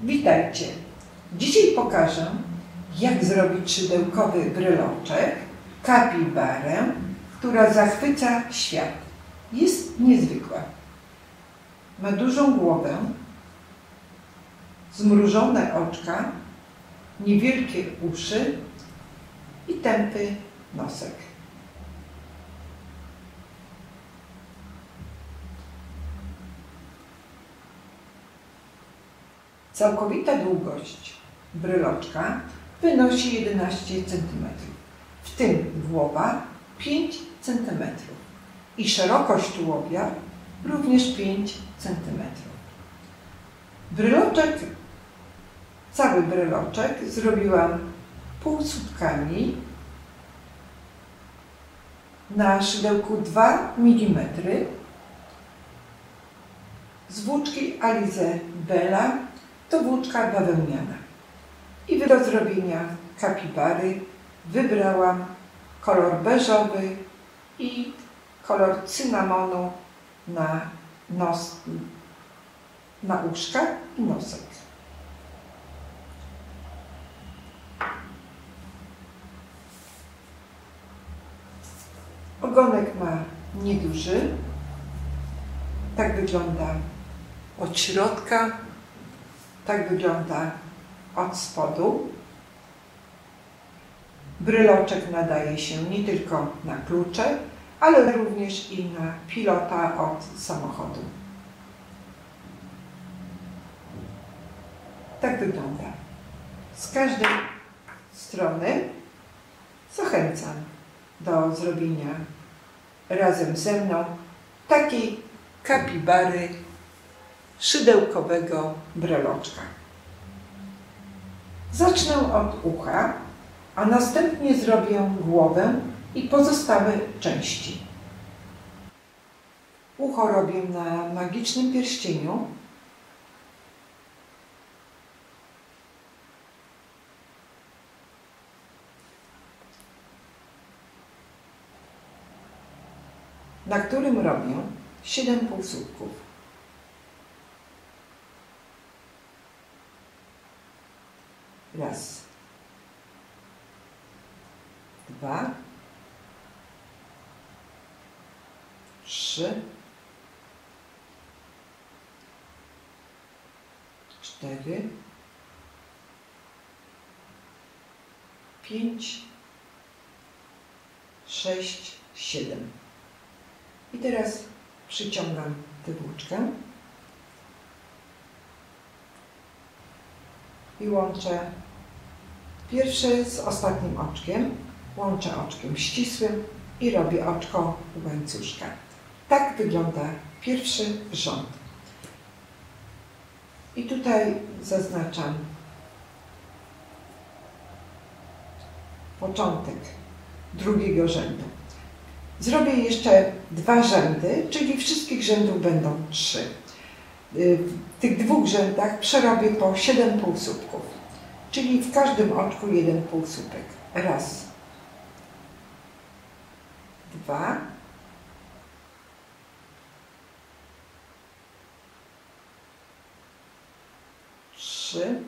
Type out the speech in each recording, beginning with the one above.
Witajcie! Dzisiaj pokażę, jak zrobić szydełkowy bryloczek, kapibarę, która zachwyca świat. Jest niezwykła. Ma dużą głowę, zmrużone oczka, niewielkie uszy i tępy nosek. Całkowita długość bryloczka wynosi 11 cm, w tym głowa 5 cm i szerokość tułowia również 5 cm. Bryloczek, cały bryloczek zrobiłam półsłupkami na szydełku 2 mm z włóczki Alize Bella. To włóczka bawełniana. I do zrobienia kapibary wybrałam kolor beżowy i kolor cynamonu na uszka i nosek. Ogonek ma nieduży. Tak wygląda od środka. Tak wygląda od spodu. Bryloczek nadaje się nie tylko na klucze, ale również i na pilota od samochodu. Tak wygląda. Z każdej strony zachęcam do zrobienia razem ze mną takiej kapibary szydełkowego bryloczka. Zacznę od ucha, a następnie zrobię głowę i pozostałe części. Ucho robię na magicznym pierścieniu. Na którym robię 7 półsłupków. Raz, 2, 3, 4, 5, 6, 7. I teraz przyciągam tę włóczkę i łączę pierwsze z ostatnim oczkiem, łączę oczkiem ścisłym i robię oczko łańcuszka. Tak wygląda pierwszy rząd. I tutaj zaznaczam początek drugiego rzędu. Zrobię jeszcze 2 rzędy, czyli wszystkich rzędów będą 3. W tych 2 rzędach przerobię po 7 półsłupków, czyli w każdym oczku 1 półsłupek. Raz, 2, 3,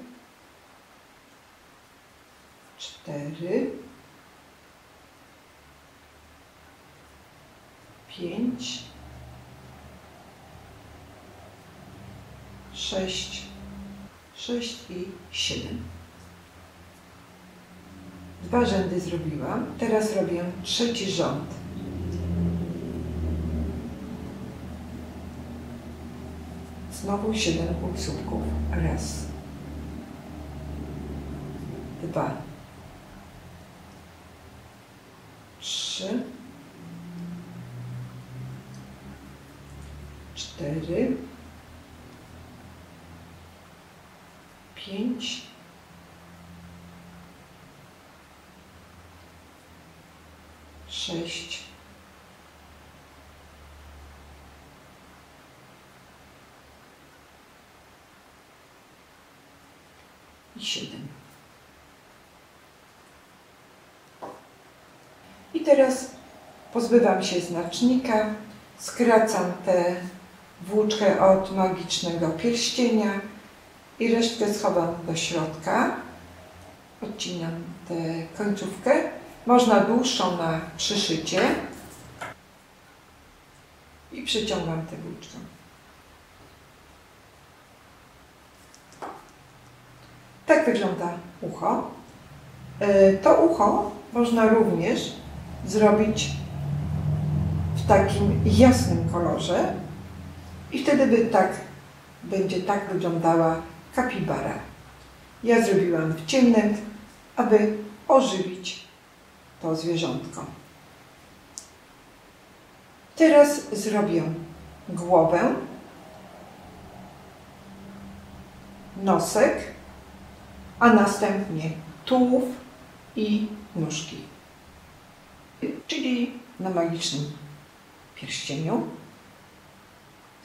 4, 5, 6 i 7. 2 rzędy zrobiłam. Teraz robię trzeci rząd. Znowu 7 półsłupków. Raz, 2, 3, 4, 5, 6, 7. I teraz pozbywam się znacznika, skracam tę włóczkę od magicznego pierścienia i resztkę schowam do środka. Odcinam tę końcówkę. Można dłuższą na przyszycie i przyciągam tę włóczkę. Tak wygląda ucho. To ucho można również zrobić w takim jasnym kolorze i wtedy będzie tak wyglądała kapibara. Ja zrobiłam w ciemnym, aby ożywić to zwierzątko. Teraz zrobię głowę, nosek, a następnie tułów i nóżki. Czyli na magicznym pierścieniu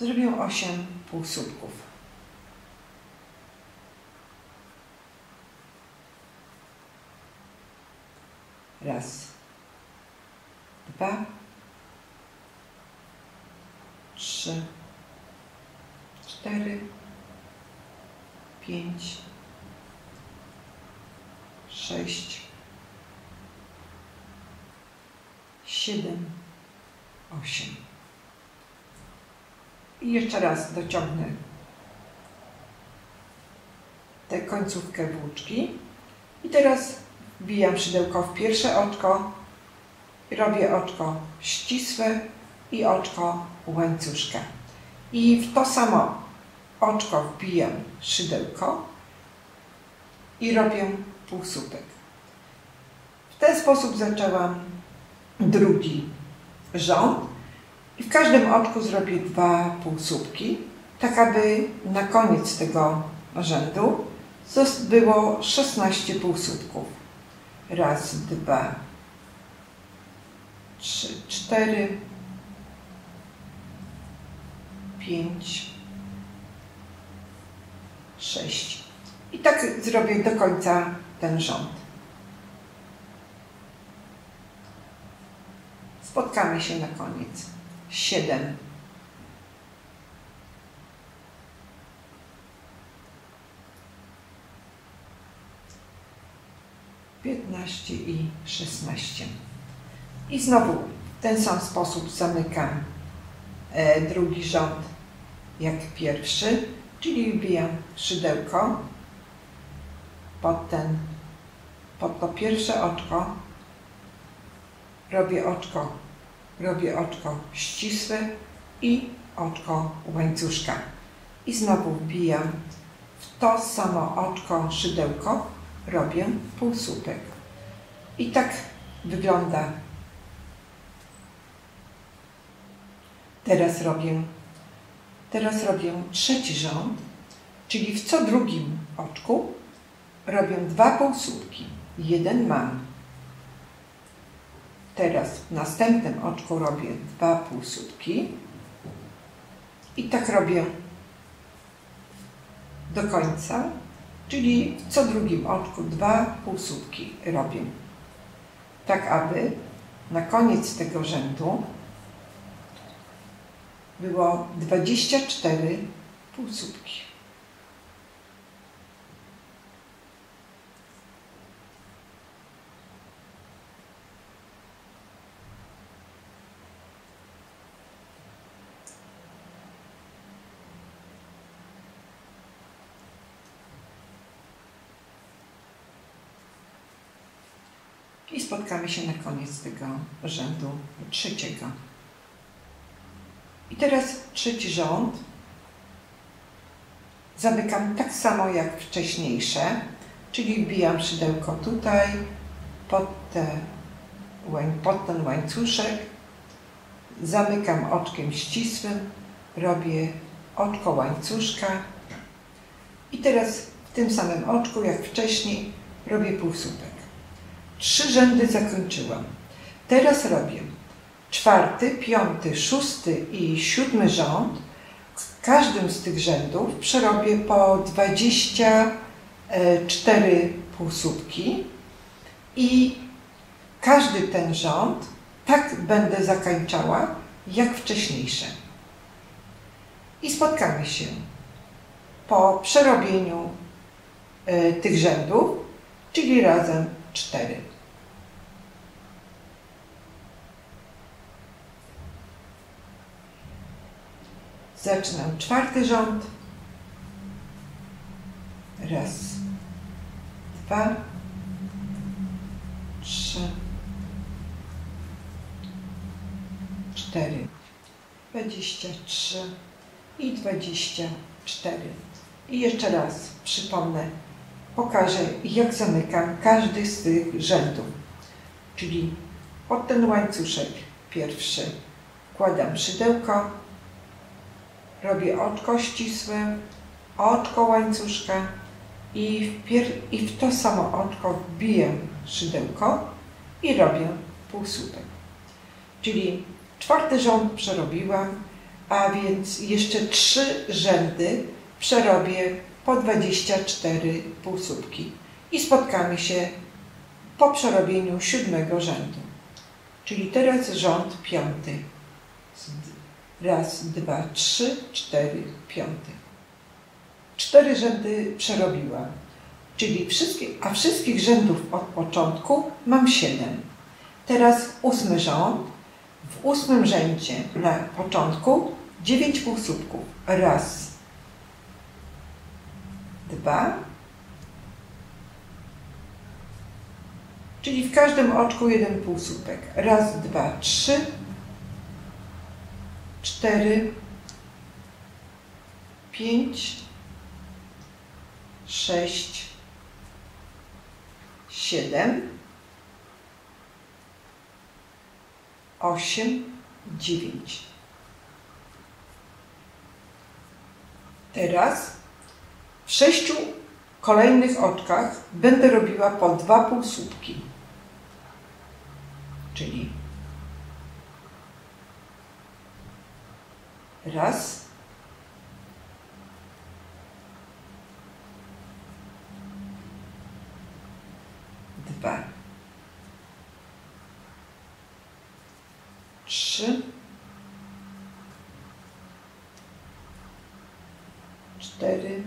zrobię 8 półsłupków. Raz, 2, 3, 4, 5, 6, 7, 8. I jeszcze raz dociągnę tę końcówkę włóczki. I teraz wbijam szydełko w pierwsze oczko, robię oczko ścisłe i oczko łańcuszka. I w to samo oczko wbijam szydełko i robię półsłupek. W ten sposób zaczęłam drugi rząd i w każdym oczku zrobię 2 półsłupki, tak aby na koniec tego rzędu było 16 półsłupków. Raz, 2, 3, 4, 5, 6. I tak zrobię do końca ten rząd. Spotkamy się na koniec. 7. 15 i 16. I znowu w ten sam sposób zamykam drugi rząd jak pierwszy, czyli wbijam szydełko pod to pierwsze oczko, robię oczko ścisłe i oczko łańcuszka. I znowu wbijam w to samo oczko szydełko, robię półsłupek. I tak wygląda. Teraz robię trzeci rząd, czyli w co drugim oczku robię 2 półsłupki. Jeden mam. Teraz w następnym oczku robię 2 półsłupki i tak robię do końca, czyli w co drugim oczku 2 półsłupki robię. Tak aby na koniec tego rzędu było 24 półsłupki. I spotkamy się na koniec tego rzędu trzeciego. I teraz trzeci rząd zamykam tak samo jak wcześniejsze, czyli wbijam szydełko tutaj, pod ten łańcuszek, zamykam oczkiem ścisłym, robię oczko łańcuszka i teraz w tym samym oczku jak wcześniej robię półsłupek. 3 rzędy zakończyłam. Teraz robię 4., 5., 6. i 7. rząd. W każdym z tych rzędów przerobię po 24 półsłupki i każdy ten rząd tak będę zakończała jak wcześniejsze. I spotkamy się po przerobieniu tych rzędów, czyli razem 4. Zaczynam 4. rząd. Raz, 2, 3, 4, 23 i 24. I jeszcze raz przypomnę, pokażę, jak zamykam każdy z tych rzędów. Czyli pod ten łańcuszek pierwszy wkładam szydełko, robię oczko ścisłe, oczko łańcuszka i w to samo oczko wbiję szydełko i robię półsłupek. Czyli 4. rząd przerobiłam, a więc jeszcze 3 rzędy przerobię po 24 półsłupki i spotkamy się po przerobieniu 7. rzędu. Czyli teraz rząd 5. Raz, 2, 3, 4, 5. 4 rzędy przerobiłam, czyli wszystkich rzędów od początku mam 7. Teraz 8. rząd. W 8. rzędzie na początku 9 półsłupków. Raz, 2, czyli w każdym oczku 1 półsłupek. Raz, 2, 3, 4, 5, 6, 7, 8, 9. Teraz w 6 kolejnych oczkach będę robiła po 2 półsłupki. Czyli raz, dwa, 3, 4,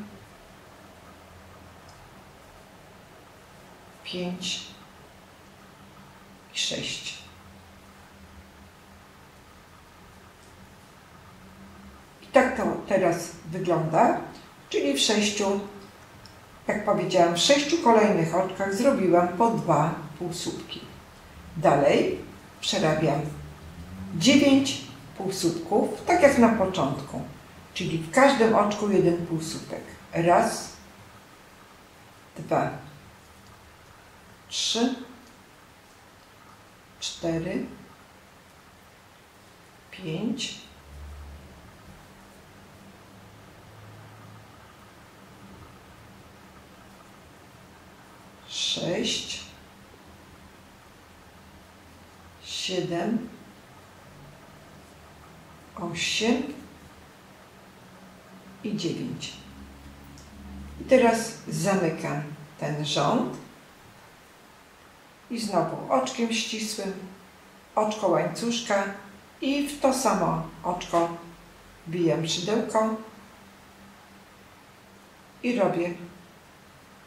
5 i 6. I tak to teraz wygląda, czyli w 6, jak powiedziałam, w 6 kolejnych oczkach zrobiłam po 2 półsłupki. Dalej przerabiam 9 półsłupków, tak jak na początku, czyli w każdym oczku 1 półsłupek. Raz, 2, 3, 4, 5, 6, 7, 8 i 9. I teraz zamykam ten rząd i znowu oczkiem ścisłym, oczko łańcuszka i w to samo oczko wbijam szydełko i robię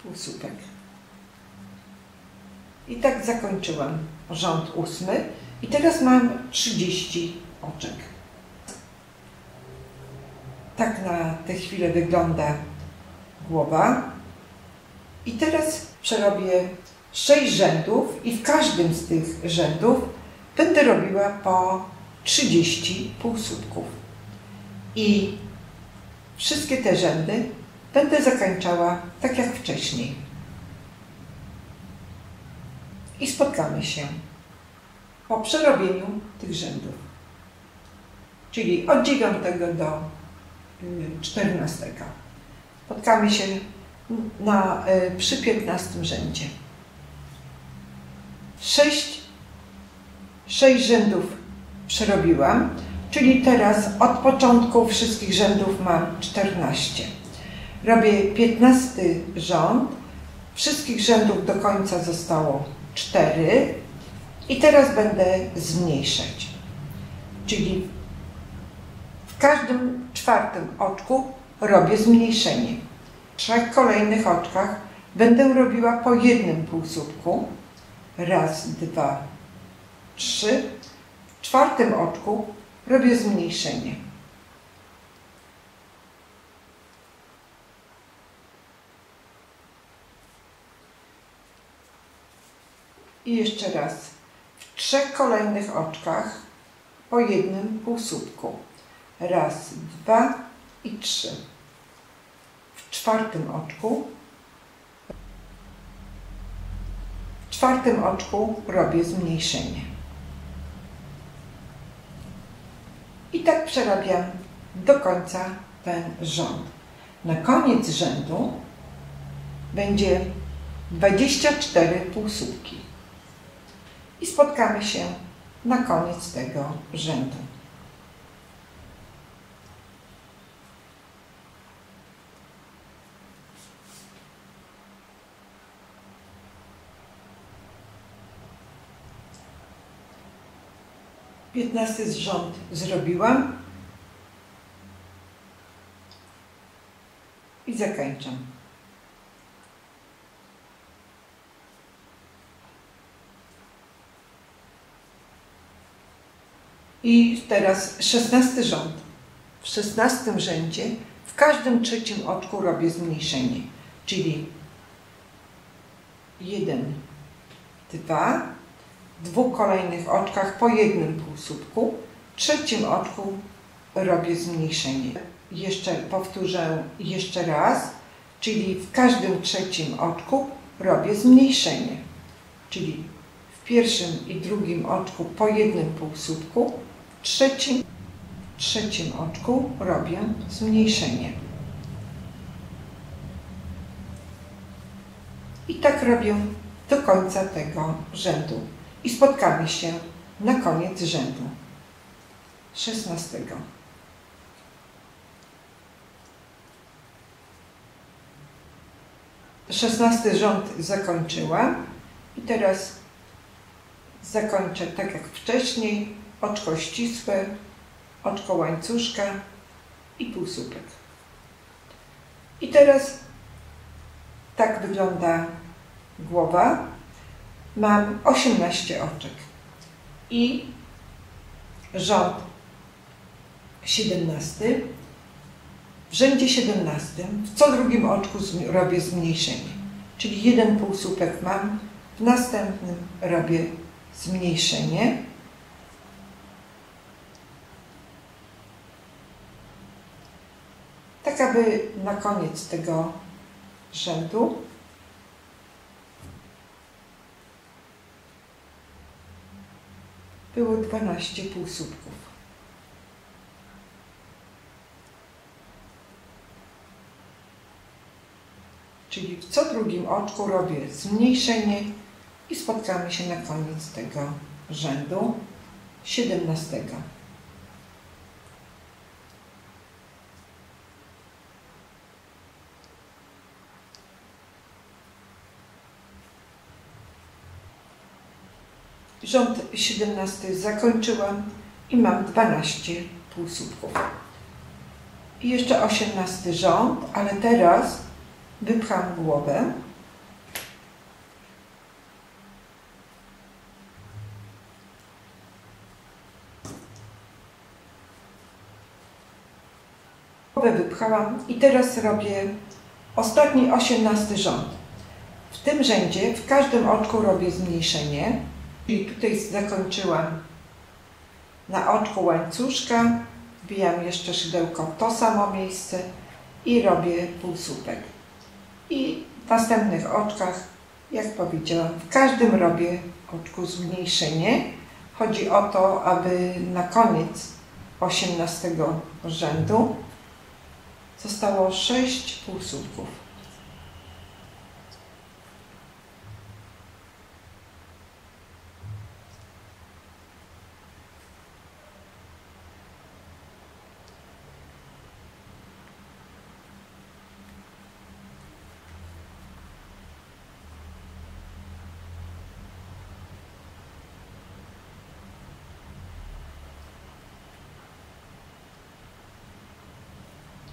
półsłupek. I tak zakończyłam rząd 8 i teraz mam 30 oczek. Tak na tę chwilę wygląda głowa. I teraz przerobię 6 rzędów i w każdym z tych rzędów będę robiła po 30 półsłupków. I wszystkie te rzędy będę zakończała tak jak wcześniej. I spotkamy się po przerobieniu tych rzędów. Czyli od 9 do 14. Spotkamy się przy 15 rzędzie. 6 rzędów przerobiłam, czyli teraz od początku wszystkich rzędów mam 14. Robię 15 rząd, wszystkich rzędów do końca zostało 4 i teraz będę zmniejszać. Czyli w każdym 4. oczku robię zmniejszenie. W 3 kolejnych oczkach będę robiła po jednym półsłupku. Raz, 2, 3. W 4. oczku robię zmniejszenie. I jeszcze raz. W 3 kolejnych oczkach po jednym półsłupku. Raz, 2 i 3. W 4. oczku. W 4. oczku robię zmniejszenie. I tak przerabiam do końca ten rząd. Na koniec rzędu będzie 24 półsłupki. I spotkamy się na koniec tego rzędu. Piętnasty rząd zrobiłam i zakończam. I teraz 16 rząd. W 16 rzędzie w każdym 3. oczku robię zmniejszenie, czyli 1, 2, w 2 kolejnych oczkach po jednym półsłupku, w 3. oczku robię zmniejszenie. Jeszcze powtórzę jeszcze raz, czyli w każdym 3. oczku robię zmniejszenie, czyli w 1. i 2. oczku po jednym półsłupku, w 3. oczku robię zmniejszenie. I tak robię do końca tego rzędu. I spotkamy się na koniec rzędu 16. Szesnasty rząd zakończyłam i teraz zakończę tak jak wcześniej, oczko ścisłe, oczko łańcuszka i półsłupek. I teraz tak wygląda głowa. Mam 18 oczek i rząd 17. W rzędzie 17 w co drugim oczku robię zmniejszenie, czyli 1 półsłupek mam, w następnym robię zmniejszenie. Tak aby na koniec tego rzędu było 12 półsłupków. Czyli w co drugim oczku robię zmniejszenie i spotkamy się na koniec tego rzędu 17. Rząd 17 zakończyłam i mam 12 półsłupków. I jeszcze 18 rząd, ale teraz wypcham głowę. Głowę wypchałam i teraz robię ostatni 18 rząd. W tym rzędzie w każdym oczku robię zmniejszenie. I tutaj zakończyłam na oczku łańcuszka, wbijam jeszcze szydełko w to samo miejsce i robię półsłupek. I w następnych oczkach, jak powiedziałam, w każdym robię oczku zmniejszenie. Chodzi o to, aby na koniec 18 rzędu zostało 6 półsłupków.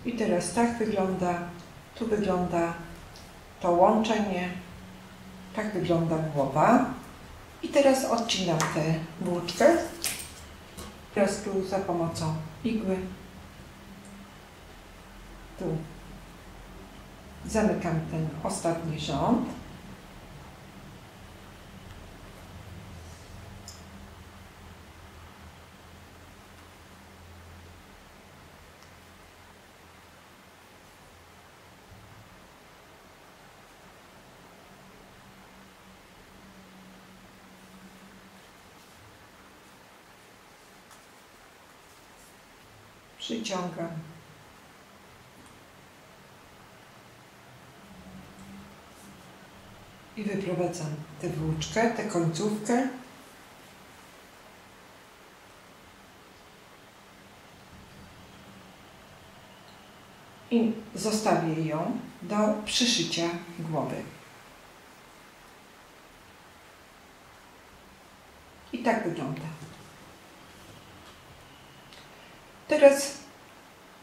I teraz tak wygląda, tu wygląda to łączenie, tak wygląda głowa. I teraz odcinam tę włóczkę. Teraz tu za pomocą igły, tu zamykam ten ostatni rząd. Przyciągam. I wyprowadzam tę włóczkę, tę końcówkę. I zostawię ją do przyszycia głowy. I tak wygląda.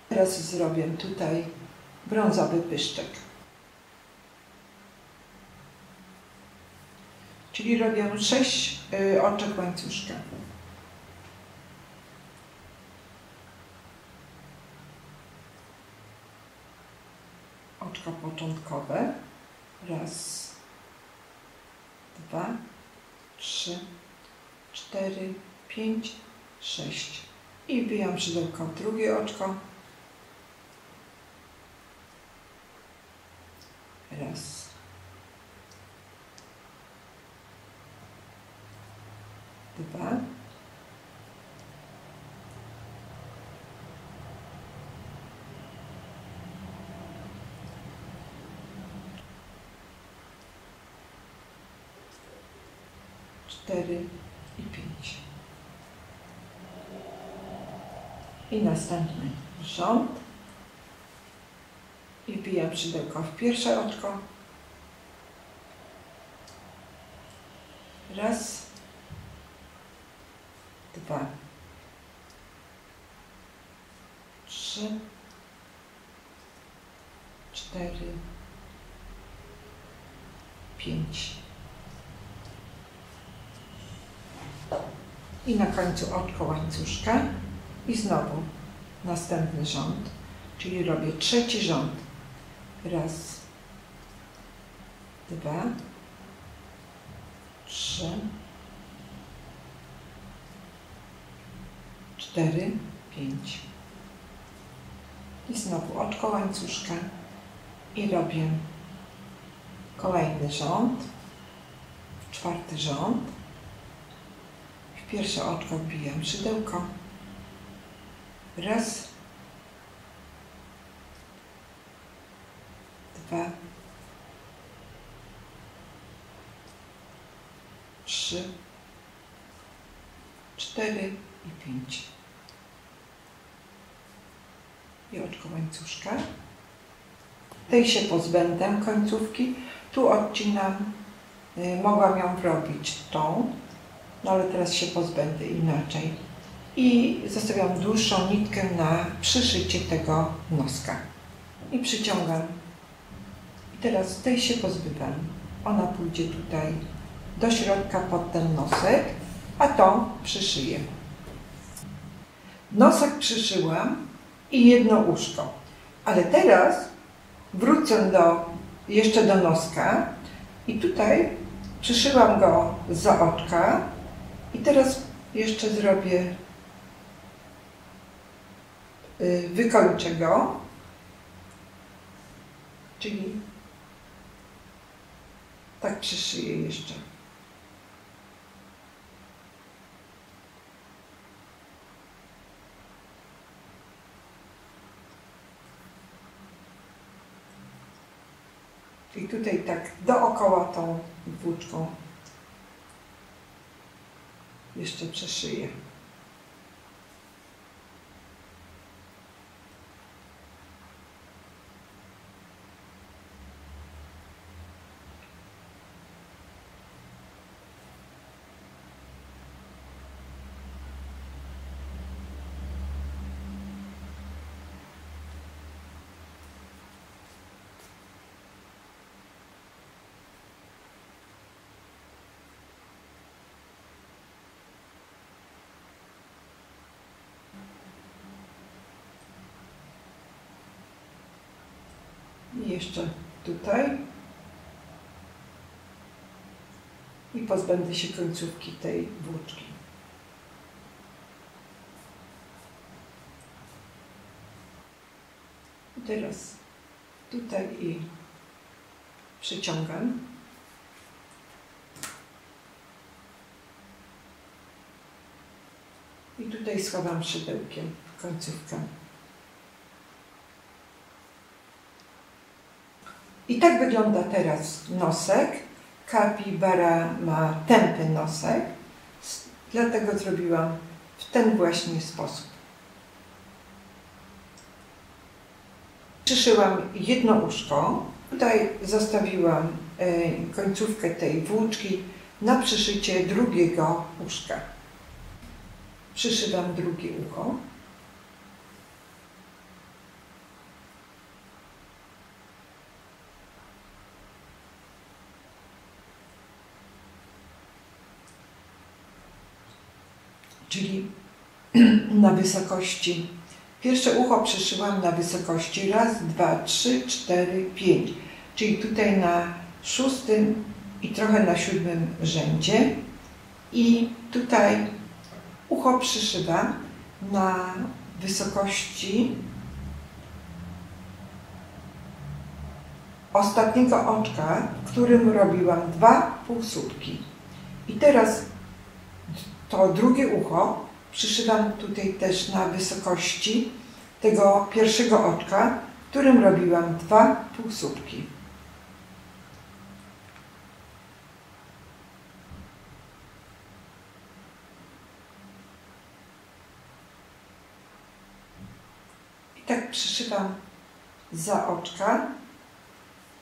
Teraz zrobię tutaj brązowy pyszczek. Czyli robię 6 oczek łańcuszka. Oczka początkowe. 1, 2, 3, 4, 5, 6. I wbijam szydełko w drugie oczko. 1, 2, 4 i 5. I następny rząd. I wbijam szydełko w pierwsze oczko. 1, 2, 3, 4, 5. I na końcu oczko łańcuszka. I znowu następny rząd, czyli robię trzeci rząd. 1, 2, 3, 4, 5. I znowu oczko łańcuszka i robię kolejny rząd, czwarty rząd. W pierwsze oczko wbijam szydełko. 1, 2, 3, 4 i 5. I oczko łańcuszka. Tej się pozbędę końcówki. Tu odcinam. Mogłam ją wrobić tą, no ale teraz się pozbędę inaczej. I zostawiam dłuższą nitkę na przyszycie tego noska. I przyciągam. I teraz tej się pozbywam. Ona pójdzie tutaj do środka pod ten nosek, a to przyszyję. Nosek przyszyłam i jedno uszko. Ale teraz wrócę jeszcze do noska i tutaj przyszyłam go za oczka i teraz jeszcze zrobię, wykończę go, czyli tak przyszyję jeszcze. I tutaj tak dookoła tą włóczką jeszcze przeszyję. jeszcze tutaj. I pozbędę się końcówki tej włóczki. I teraz tutaj i przyciągam. I tutaj schowam szydełkiem końcówkę. I tak wygląda teraz nosek. Kapibara ma tępy nosek, dlatego zrobiłam w ten właśnie sposób. Przyszyłam jedno uszko. Tutaj zostawiłam końcówkę tej włóczki na przyszycie drugiego uszka. Przyszywam drugie ucho. Czyli na wysokości, pierwsze ucho przyszyłam na wysokości 1, 2, 3, 4, 5, czyli tutaj na 6. i trochę na 7. rzędzie i tutaj ucho przyszywam na wysokości ostatniego oczka, w którym robiłam 2 półsłupki. I teraz to drugie ucho przyszywam tutaj też na wysokości tego pierwszego oczka, w którym robiłam 2 półsłupki. I tak przyszywam za oczka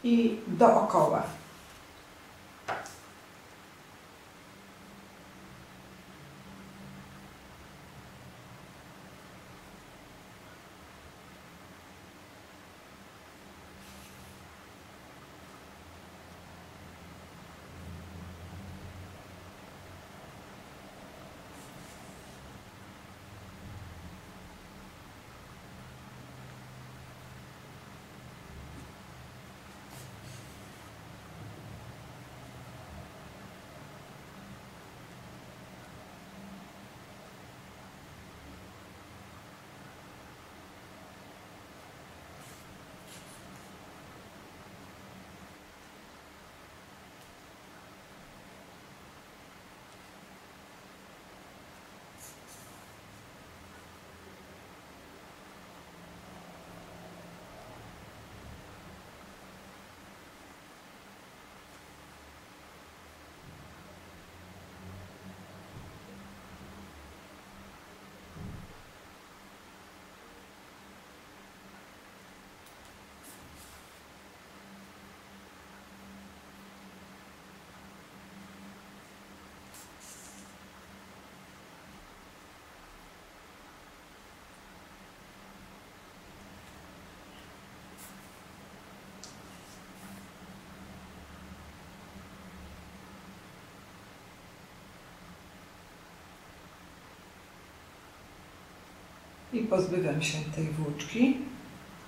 i dookoła. I pozbywam się tej włóczki,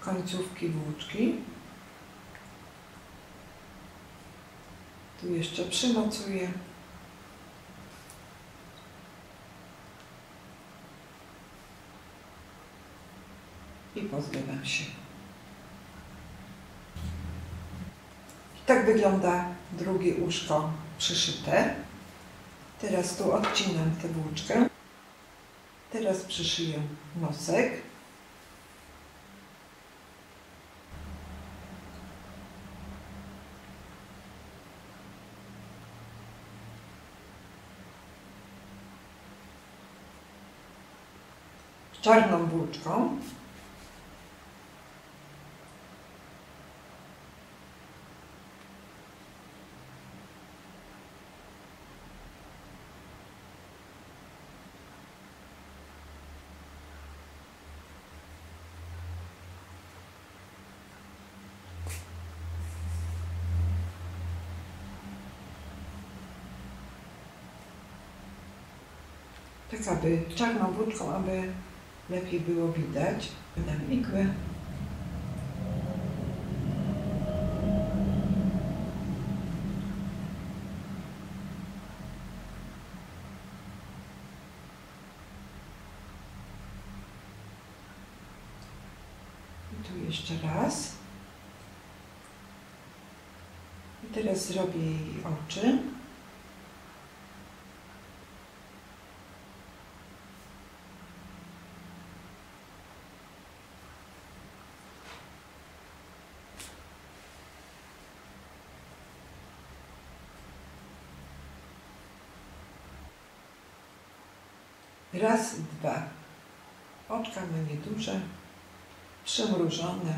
końcówki włóczki. Tu jeszcze przymocuję. I pozbywam się. I tak wygląda drugie uszko przyszyte. Teraz tu odcinam tę włóczkę. Teraz przyszyję nosek. Czarną włóczką. Tak aby czarną włóczką, aby lepiej było widać. Dam igłę. tu jeszcze raz. I teraz zrobię jej oczy. Raz, dwa. Oczka ma nieduże, przymrużone.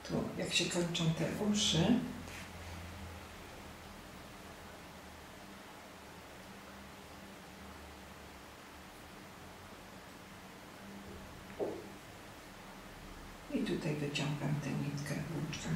Tu, jak się kończą te uszy. I tutaj wyciągam tę nitkę włóczka.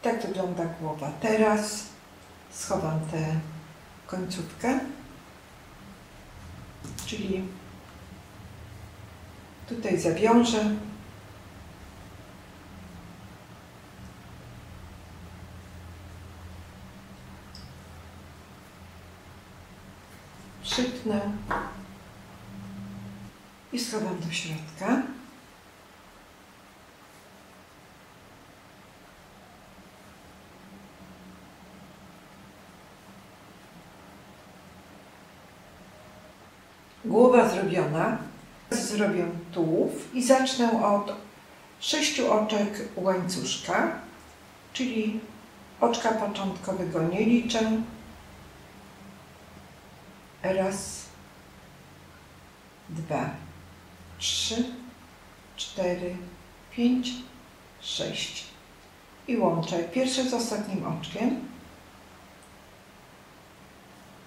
Tak wygląda głowa. Teraz schowam tę końcówkę, czyli tutaj zawiążę. Przytnę i schowam do środka. Głowa zrobiona. Zrobię tułów i zacznę od 6 oczek łańcuszka, czyli oczka początkowego nie liczę. Raz, dwa, 3, 4, 5, 6 i łączę pierwsze z ostatnim oczkiem.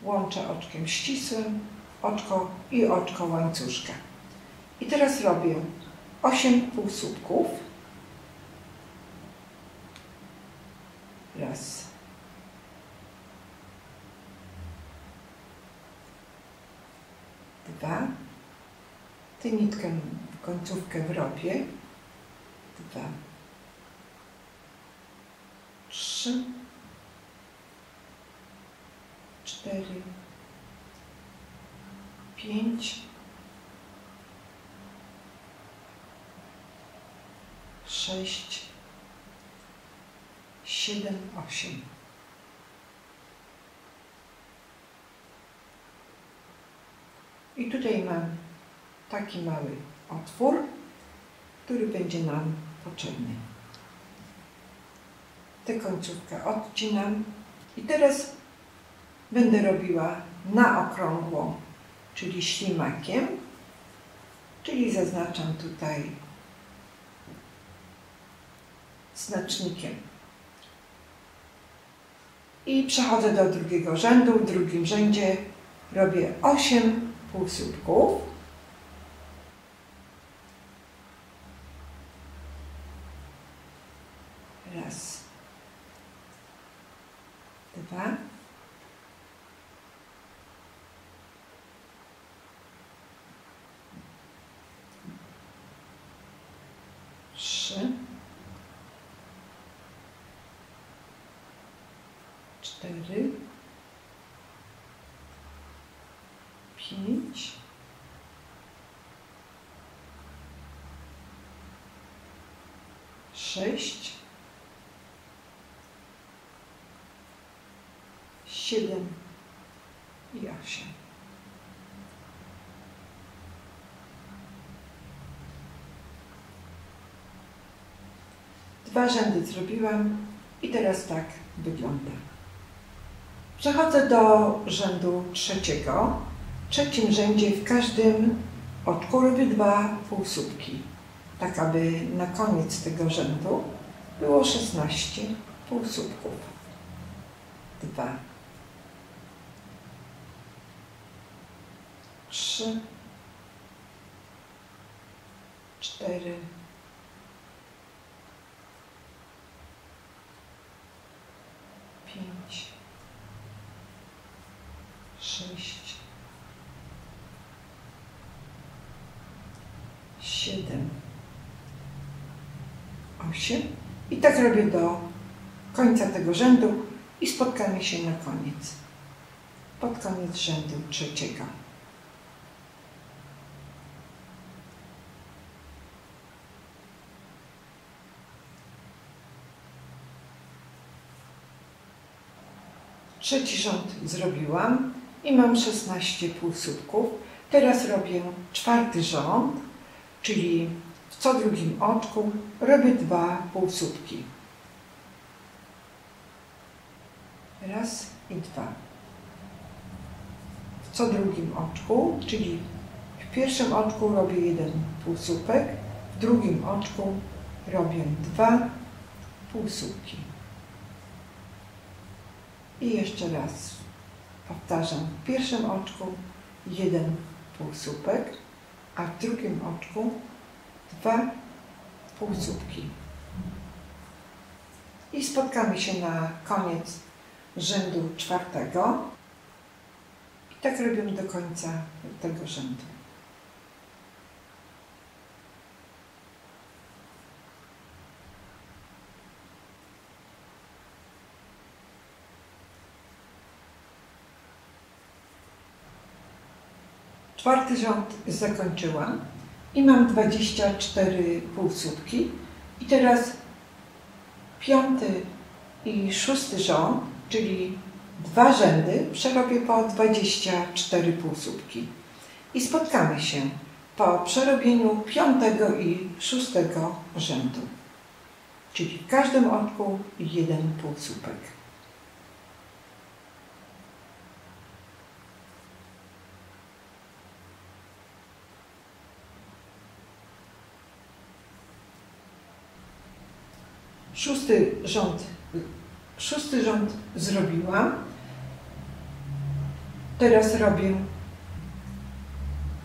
Łączę oczkiem ścisłym, oczko i oczko łańcuszka. I teraz robię 8 półsłupków. Raz. Dwa. Tę nitkę, końcówkę wrobię. 2. 3. 4. 5, 6, 7, 8. I tutaj mam taki mały otwór, który będzie nam potrzebny. Tę końcówkę odcinam i teraz będę robiła na okrągło, czyli ślimakiem, czyli zaznaczam tutaj znacznikiem. I przechodzę do drugiego rzędu. W drugim rzędzie robię 8 półsłupków. Raz, dwa, 3, 4, 5, 6, 7 i 8. Dwa rzędy zrobiłam i teraz tak wygląda. Przechodzę do rzędu trzeciego. W trzecim rzędzie w każdym oczku robię 2 półsłupki, tak aby na koniec tego rzędu było 16 półsłupków. 2, 3, 4, 5, 6, 7, 8 i tak robię do końca tego rzędu i spotkamy się na koniec, pod koniec rzędu trzeciego. Trzeci rząd zrobiłam i mam 16 półsłupków. Teraz robię czwarty rząd, czyli w co drugim oczku robię 2 półsłupki. Raz i 2. W co drugim oczku, czyli w pierwszym oczku robię 1 półsłupek, w drugim oczku robię 2 półsłupki. I jeszcze raz powtarzam, w pierwszym oczku 1 półsłupek, a w drugim oczku 2 półsłupki. I spotkamy się na koniec rzędu czwartego. I tak robimy do końca tego rzędu. Czwarty rząd zakończyłam i mam 24 półsłupki. I teraz piąty i szósty rząd, czyli 2 rzędy, przerobię po 24 półsłupki. I spotkamy się po przerobieniu piątego i szóstego rzędu, czyli w każdym oczku 1 półsłupek. Szósty rząd zrobiłam. Teraz robię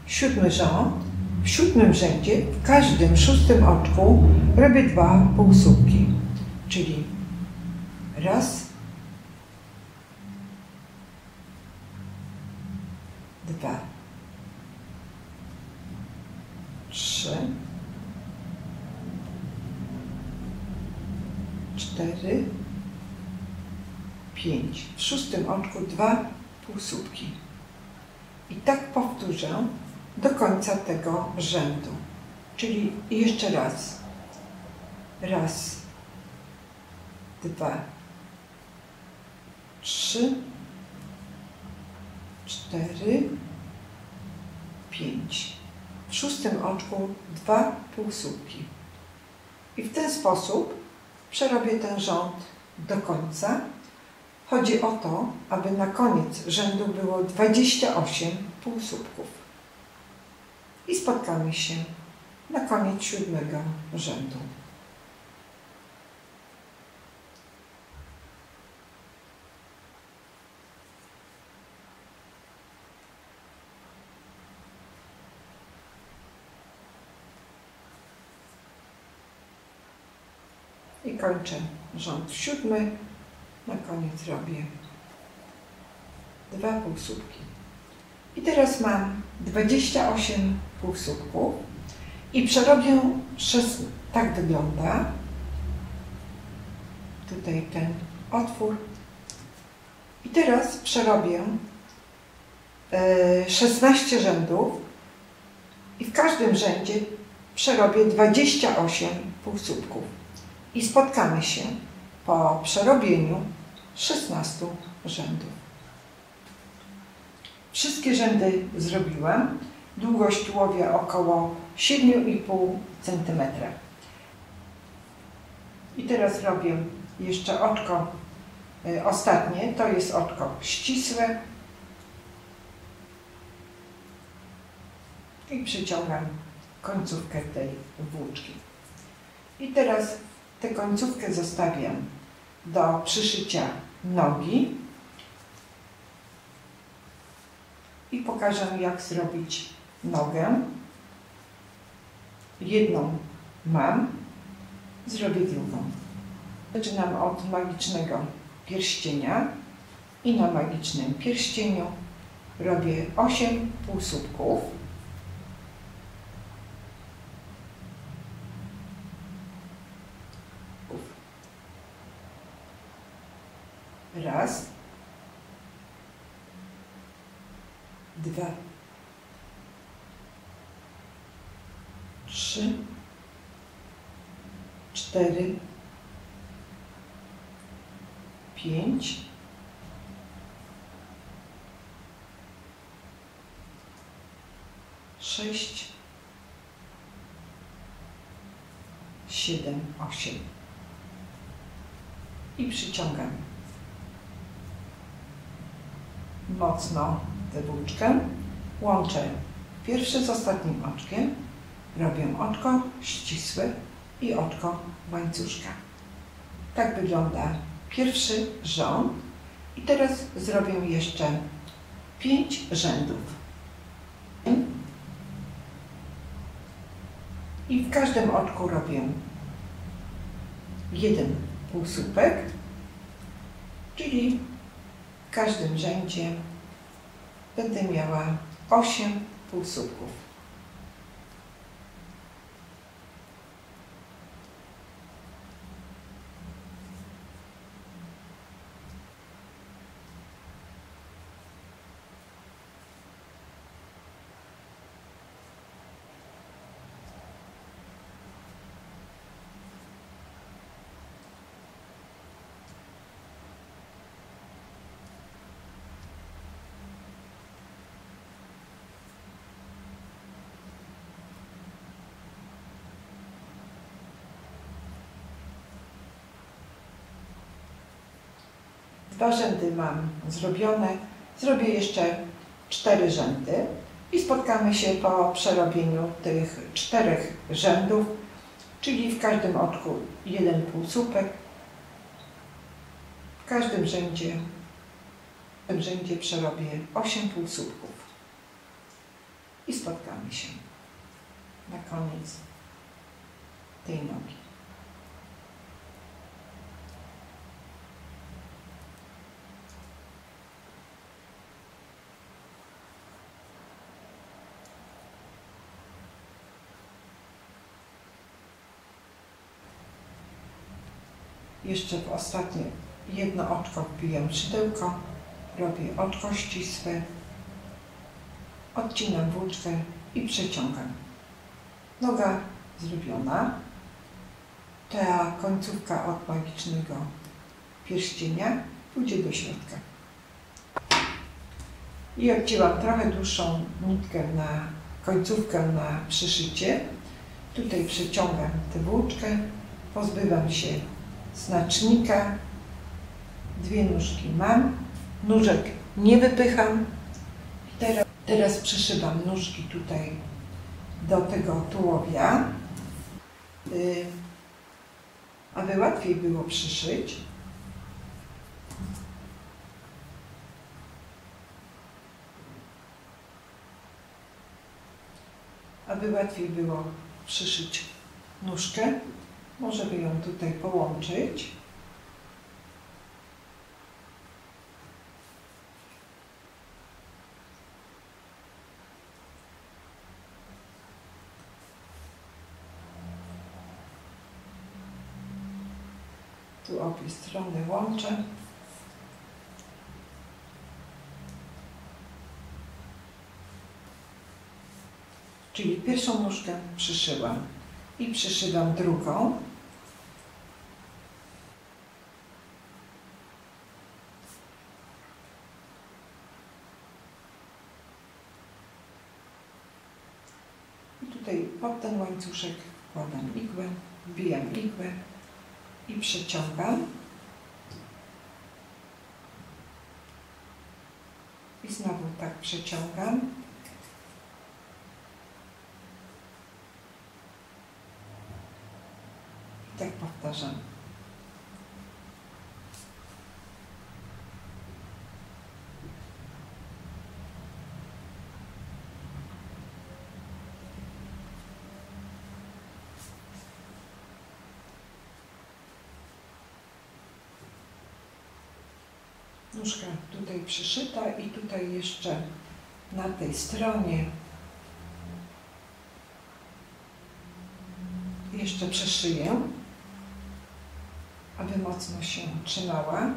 7 rząd. W 7 rzędzie, w każdym 6 oczku robię 2 półsłupki, czyli raz, 2, 3, 4, 5. W 6 oczku 2 półsłupki. I tak powtórzę do końca tego rzędu. Czyli jeszcze raz. Raz, 2, 3, 4, 5. W 6 oczku 2 półsłupki. I w ten sposób przerobię ten rząd do końca. Chodzi o to, aby na koniec rzędu było 28 półsłupków. I spotkamy się na koniec 7 rzędu. I kończę rząd 7. Na koniec robię 2 półsłupki. I teraz mam 28 półsłupków i przerobię 6. Tak wygląda. Tutaj ten otwór. I teraz przerobię 16 rzędów i w każdym rzędzie przerobię 28 półsłupków. I spotkamy się po przerobieniu 16 rzędów. Wszystkie rzędy zrobiłam. Długość tułowia około 7,5 cm. I teraz robię jeszcze oczko ostatnie. To jest oczko ścisłe. I przyciągam końcówkę tej włóczki. I teraz tę końcówkę zostawiam do przyszycia nogi i pokażę, jak zrobić nogę. Jedną mam, zrobię drugą. Zaczynam od magicznego pierścienia i na magicznym pierścieniu robię 8 półsłupków. Raz, dwa, trzy, cztery, pięć, sześć, 7, 8 i przyciągam mocno tę włóczkę, łączę pierwszy z ostatnim oczkiem, robię oczko ścisłe i oczko łańcuszka. Tak wygląda pierwszy rząd i teraz zrobię jeszcze 5 rzędów. I w każdym oczku robię 1 półsłupek, czyli w każdym rzędzie będę miała 8 półsłupków. Dwa rzędy mam zrobione, zrobię jeszcze 4 rzędy i spotkamy się po przerobieniu tych 4 rzędów, czyli w każdym oczku 1 półsłupek, w każdym rzędzie przerobię 8 półsłupków i spotkamy się na koniec tej nogi. Jeszcze w ostatnie jedno oczko wbijam szydełko, robię oczko ścisłe, odcinam włóczkę i przeciągam. Noga zrobiona. Ta końcówka od magicznego pierścienia pójdzie do środka. I odcięłam trochę dłuższą nitkę na końcówkę na przyszycie. Tutaj przeciągam tę włóczkę, pozbywam się znacznika, 2 nóżki mam, nóżek nie wypycham. Teraz przyszywam nóżki tutaj do tego tułowia, aby łatwiej było przyszyć. Aby łatwiej było przyszyć nóżkę, możemy ją tutaj połączyć. Tu obie strony łączę. Czyli pierwszą nóżkę przyszyłam i przyszywam drugą. I tutaj pod ten łańcuszek wkładam igłę, wbijam igłę i przeciągam. I znowu tak przeciągam. I tak powtarzam. Nóżka tutaj przyszyta i tutaj jeszcze na tej stronie jeszcze przeszyję, aby mocno się trzymała.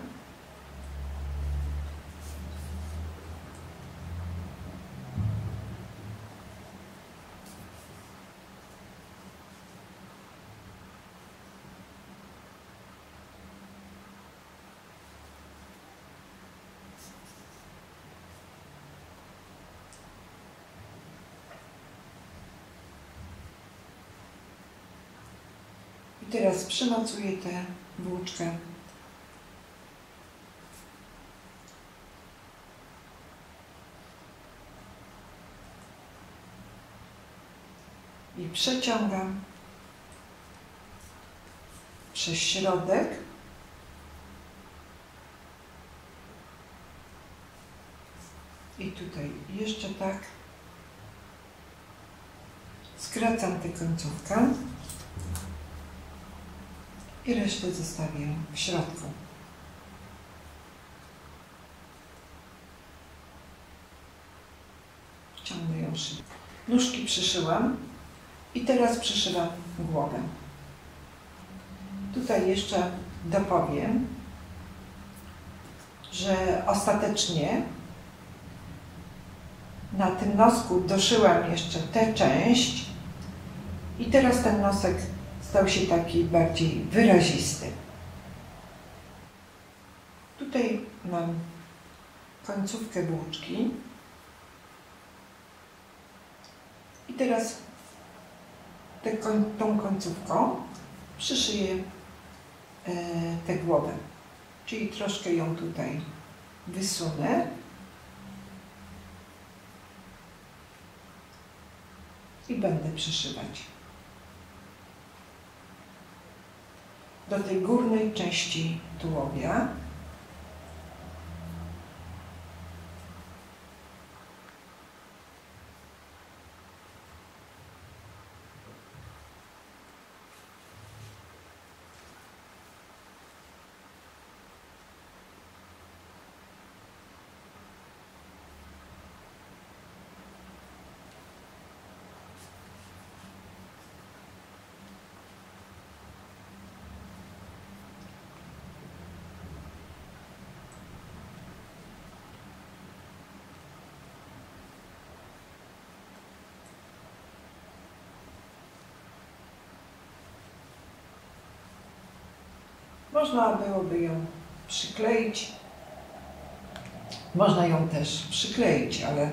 I teraz przymocuję tę włóczkę i przeciągam przez środek i tutaj jeszcze tak skracam tę końcówkę i resztę zostawię w środku. Ciągnę ją szybko. Nóżki przyszyłam i teraz przyszywam głowę. Tutaj jeszcze dopowiem, że ostatecznie na tym nosku doszyłam jeszcze tę część i teraz ten nosek stał się taki bardziej wyrazisty. Tutaj mam końcówkę włóczki i teraz tą końcówką przyszyję tę głowę, czyli troszkę ją tutaj wysunę i będę przyszywać do tej górnej części tułowia. Można byłoby ją przykleić. Można ją też przykleić, ale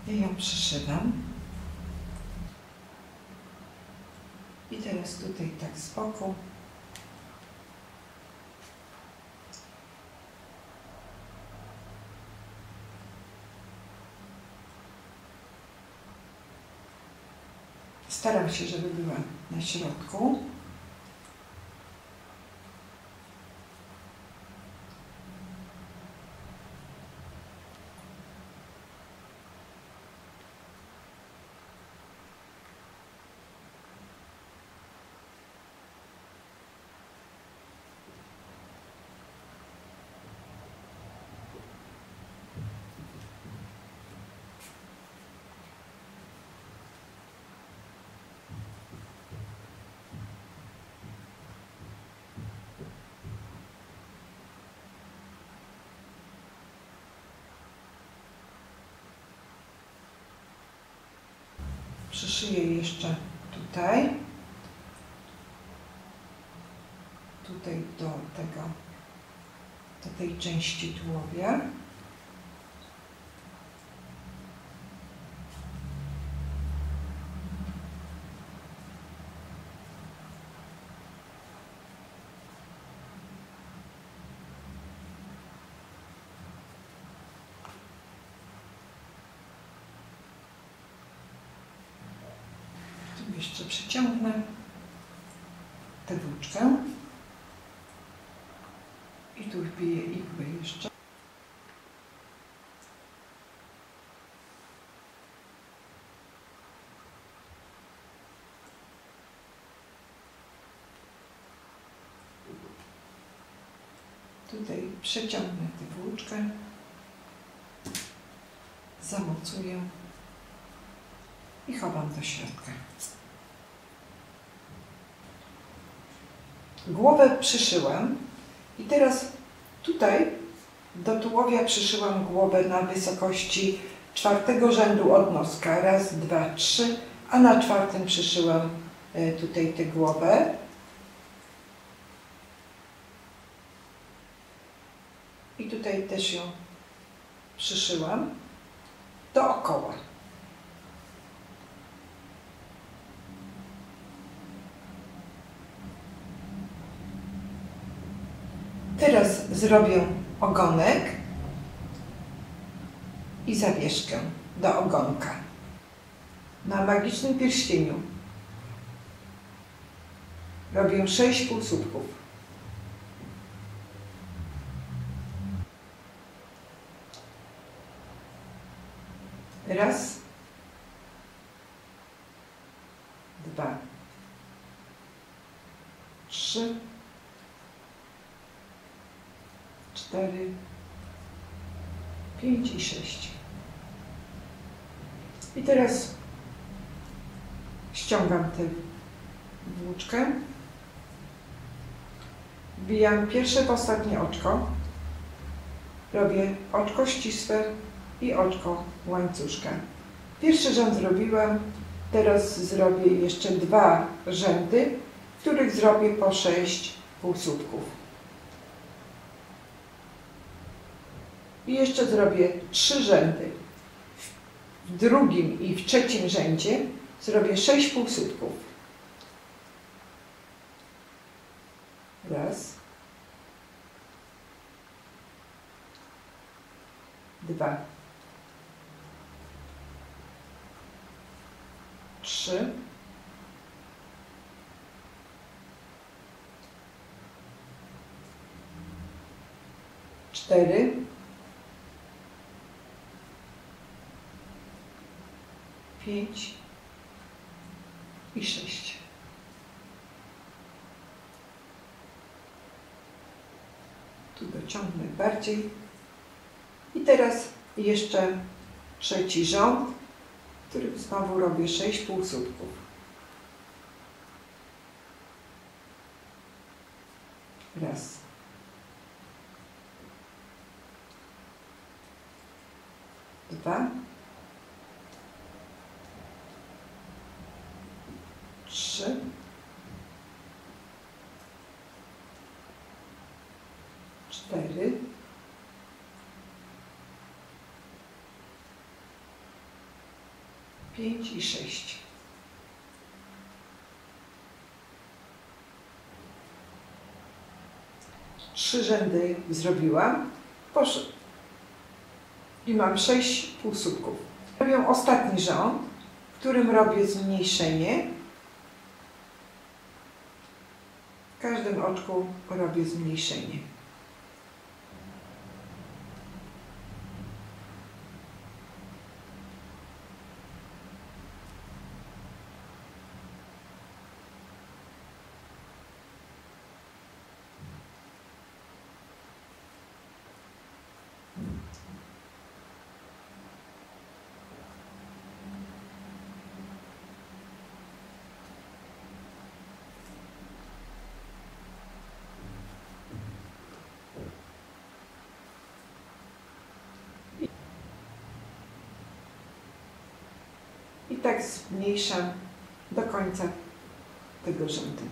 ja ją przyszywam. I teraz tutaj tak z boku. Staram się, żeby była na środku. Przyszyję jeszcze tutaj do tej części tułowia. Jeszcze przyciągnę tę włóczkę i tu wbiję igłę jeszcze. Tutaj przeciągnę tę włóczkę, zamocuję i chowam do środka. Głowę przyszyłam i teraz tutaj do tułowia przyszyłam głowę na wysokości 4. rzędu od noska. Raz, dwa, trzy, a na 4. przyszyłam tutaj tę głowę. I tutaj też ją przyszyłam dookoła. Teraz zrobię ogonek i zawieszkę do ogonka na magicznym pierścieniu. Robię 6 półsłupków. Raz, dwa, trzy, 4, 5 i 6. I teraz ściągam tę włóczkę, wbijam pierwsze w ostatnie oczko, robię oczko ścisłe i oczko łańcuszka. Pierwszy rząd zrobiłam, teraz zrobię jeszcze 2 rzędy, w których zrobię po 6 półsłupków. I jeszcze zrobię 3 rzędy. W drugim i w trzecim rzędzie zrobię 6 półsłupków. Raz, dwa, 3, 4, 5 i 6. Tu dociągnę bardziej. I teraz jeszcze trzeci rząd, w którym znowu robię 6 półsłupków. Raz. Dwa. 3, 4, 5 i 6. Trzy rzędy zrobiłam. I mam 6 półsłupków. Robię ostatni rząd, w którym robię zmniejszenie. W każdym oczku robię zmniejszenie. I tak zmniejszam do końca tego rzędu.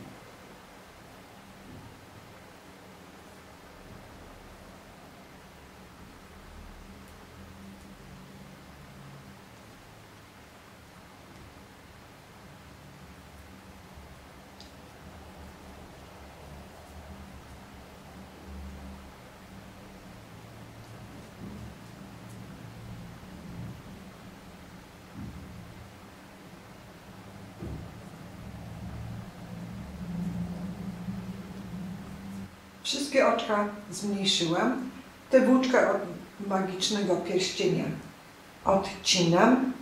Wszystkie oczka zmniejszyłam. Tę włóczkę od magicznego pierścienia odcinam.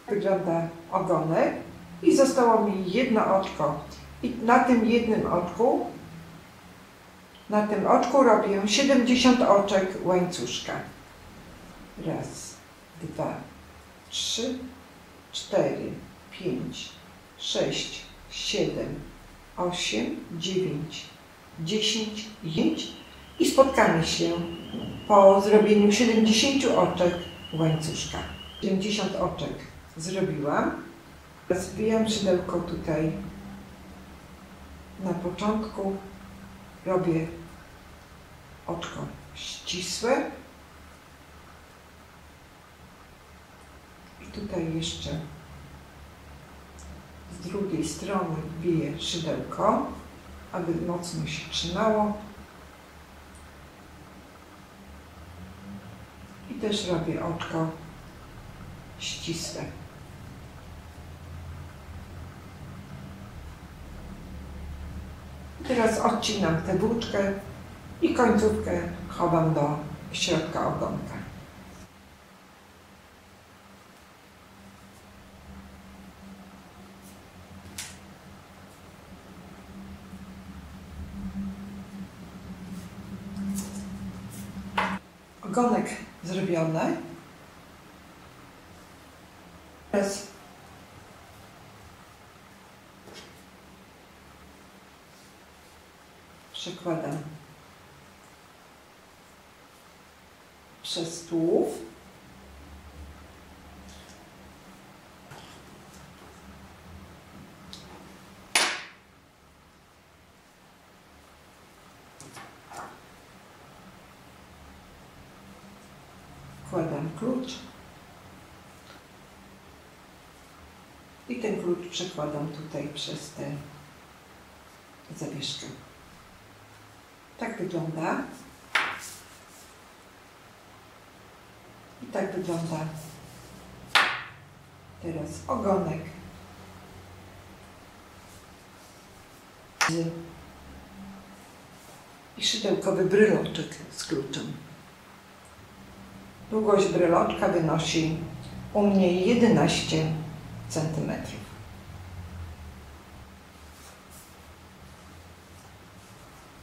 Wygląda ogonek i zostało mi jedno oczko. I na tym jednym oczku Na tym oczku robię 70 oczek łańcuszka. Raz, 2, 3, 4, 5, 6, 7, 8, 9, 10, 11 i spotkamy się po zrobieniu 70 oczek łańcuszka. 70 oczek zrobiłam. Teraz wbijam szydełko tutaj na początku. Robię oczko ścisłe. I tutaj jeszcze z drugiej strony wbiję szydełko, aby mocno się trzymało. I też robię oczko ścisłe. I teraz odcinam tę włóczkę i końcówkę chowam do środka ogonka. Ogonek zrobiony. Teraz przekładam przez tułów. Wkładam klucz i ten klucz przekładam tutaj przez tę zawieszkę. Tak wygląda. I tak wygląda teraz ogonek i szydełkowy bryloczek z kluczem. Długość bryloczka wynosi u mnie 11 cm.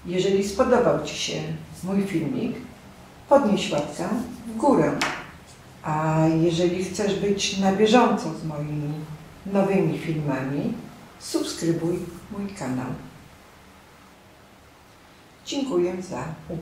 Jeżeli spodobał Ci się mój filmik, podnieś łapkę w górę. A jeżeli chcesz być na bieżąco z moimi nowymi filmami, subskrybuj mój kanał. Dziękuję za uwagę.